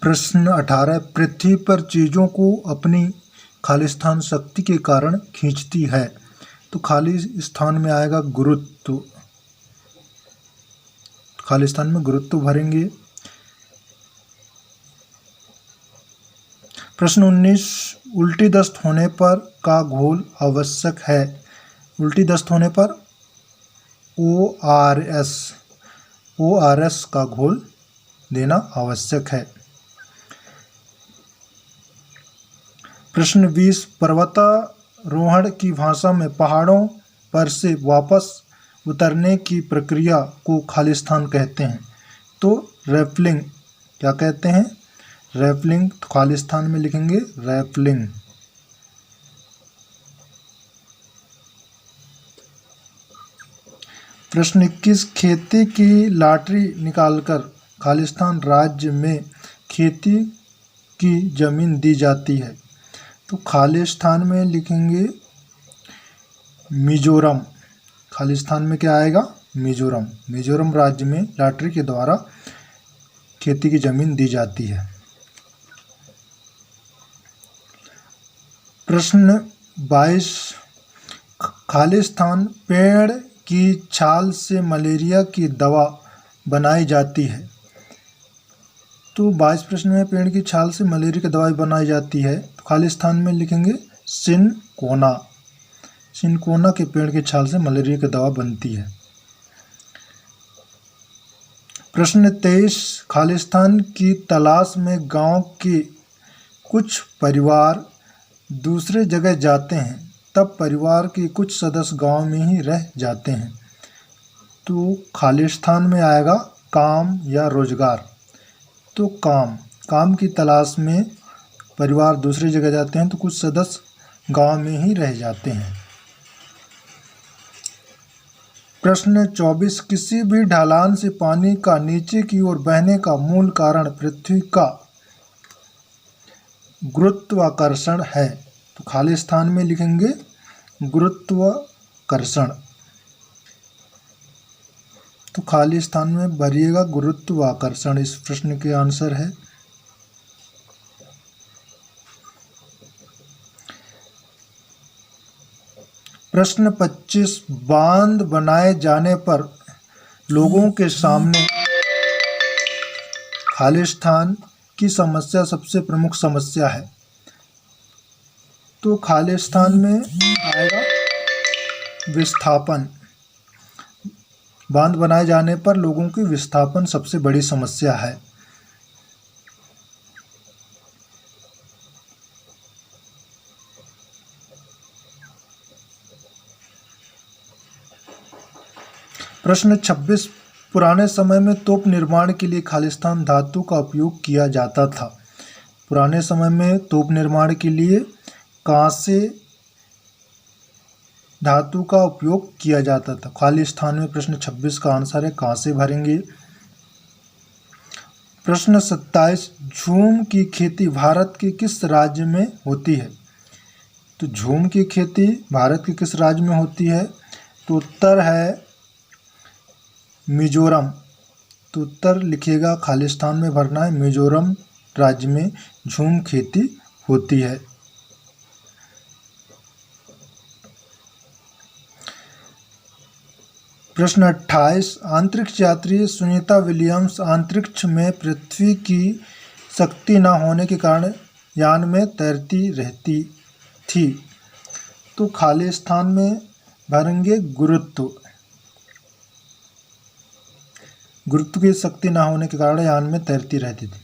प्रश्न 18, पृथ्वी पर चीज़ों को अपनी खालिस्तान शक्ति के कारण खींचती है। तो खाली स्थान में आएगा गुरुत्व, खालिस्तान में गुरुत्व भरेंगे। प्रश्न 19, उल्टी दस्त होने पर का घोल आवश्यक है। उल्टी दस्त होने पर ORS का घोल देना आवश्यक है। प्रश्न 20, पर्वतारोहण की भाषा में पहाड़ों पर से वापस उतरने की प्रक्रिया को खालिस्तान कहते हैं। तो रैपलिंग क्या कहते हैं? रैपलिंग। तो खालिस्तान में लिखेंगे रैपलिंग। प्रश्न 21, खेती की लॉटरी निकालकर खालिस्तान राज्य में खेती की जमीन दी जाती है। तो खालिस्तान में लिखेंगे मिजोरम। खालिस्तान में क्या आएगा? मिजोरम। मिजोरम राज्य में लॉटरी के द्वारा खेती की जमीन दी जाती है। प्रश्न 22, खालिस्तान पेड़ की छाल से मलेरिया की दवा बनाई जाती है। तो 22 प्रश्न में पेड़ की छाल से मलेरिया की दवाई बनाई जाती है। तो खालिस्तान में लिखेंगे सिनकोना। सिनकोना के पेड़ की छाल से मलेरिया की दवा बनती है। प्रश्न 23, खालिस्तान की तलाश में गांव के कुछ परिवार दूसरे जगह जाते हैं, तब परिवार के कुछ सदस्य गांव में ही रह जाते हैं। तो खालिस्तान में आएगा काम या रोजगार। तो काम की तलाश में परिवार दूसरी जगह जाते हैं, तो कुछ सदस्य गांव में ही रह जाते हैं। प्रश्न 24, किसी भी ढलान से पानी का नीचे की ओर बहने का मूल कारण पृथ्वी का गुरुत्वाकर्षण है। तो खालिस्तान में लिखेंगे गुरुत्वाकर्षण। तो खालिस्तान में भरिएगा गुरुत्वाकर्षण, इस प्रश्न के आंसर है। प्रश्न 25, बांध बनाए जाने पर लोगों के सामने खालिस्तान की समस्या सबसे प्रमुख समस्या है। तो खालिस्तान में आएगा विस्थापन। बांध बनाए जाने पर लोगों की विस्थापन सबसे बड़ी समस्या है। प्रश्न 26, पुराने समय में तोप निर्माण के लिए खालिस्तान धातु का उपयोग किया जाता था। पुराने समय में तोप निर्माण के लिए कांसे धातु का उपयोग किया जाता था। खालिस्तान में प्रश्न 26 का आंसर है कांसे भरेंगे। प्रश्न 27, झूम की खेती भारत के किस राज्य में होती है? तो झूम की खेती भारत के किस राज्य में होती है? तो उत्तर है मिजोरम। तो उत्तर लिखिएगा, खालिस्तान में भरना है, मिजोरम राज्य में झूम खेती होती है। प्रश्न 28, अंतरिक्ष यात्री सुनीता विलियम्स अंतरिक्ष में पृथ्वी की शक्ति न होने के कारण यान में तैरती रहती थी। तो खालिस्तान में भरेंगे गुरुत्व। गुरुत्व की शक्ति न होने के कारण यान में तैरती रहती थी।